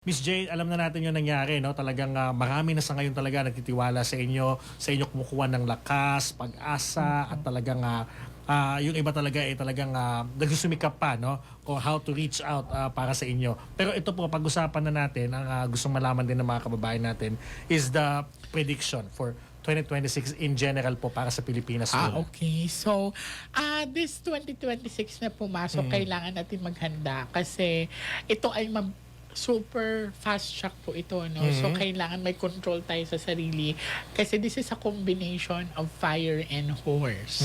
Miss Jane, alam na natin yung nangyari, no? Talagang marami na sa ngayon talaga nagtitiwala sa inyo kumukuha ng lakas, pag-asa, at talagang yung iba talaga ay talagang nagsusumikap pa, no? O how to reach out para sa inyo. Pero ito po, pag-usapan na natin, ang gustong malaman din ng mga kababayan natin is the prediction for 2026 in general po para sa Pilipinas. Okay. So, this 2026 na pumasok, kailangan natin maghanda kasi ito ay super fast shock po ito, no? So, kailangan may control tayo sa sarili kasi this is a combination of fire and horse.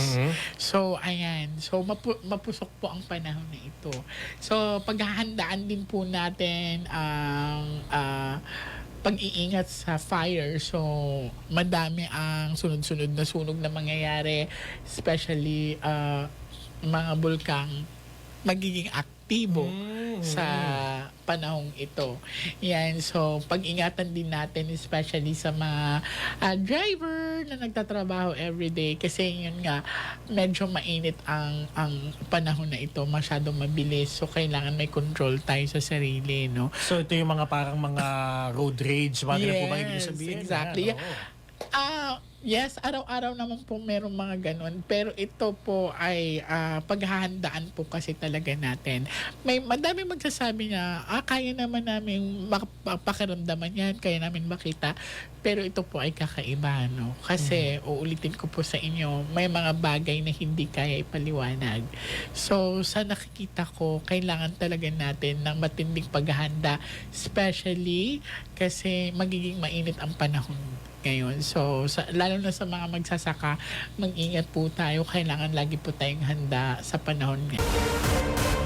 So, ayan. So, mapusok po ang panahon na ito. So, paghahandaan din po natin ang pag-iingat sa fire. So, madami ang sunod-sunod na sunog na mangyayari, especially mga bulkang magiging aktibo sa panahong ito. Yan. So, pag-ingatan din natin, especially sa mga driver na nagtatrabaho everyday kasi yun nga, medyo mainit ang panahon na ito. Masyadong mabilis. So, kailangan may control tayo sa sarili, no? So, ito yung mga parang mga road rage, mga ganun po ba ibig sabihin? Exactly. Yan, oo. Yes, araw-araw naman po merong mga ganun. Pero ito po ay paghahandaan po kasi talaga natin. Madami magsasabi na, kaya naman namin pakiramdaman yan, kaya namin makita. Pero ito po ay kakaiba, no? Kasi, uulitin ko po sa inyo, may mga bagay na hindi kaya ipaliwanag. So, sa nakikita ko, kailangan talaga natin ng matinding paghahanda, especially kasi magiging mainit ang panahon ngayon. So, lalo na sa mga magsasaka, mag-ingat po tayo. Kailangan lagi po tayong handa sa panahon ngayon.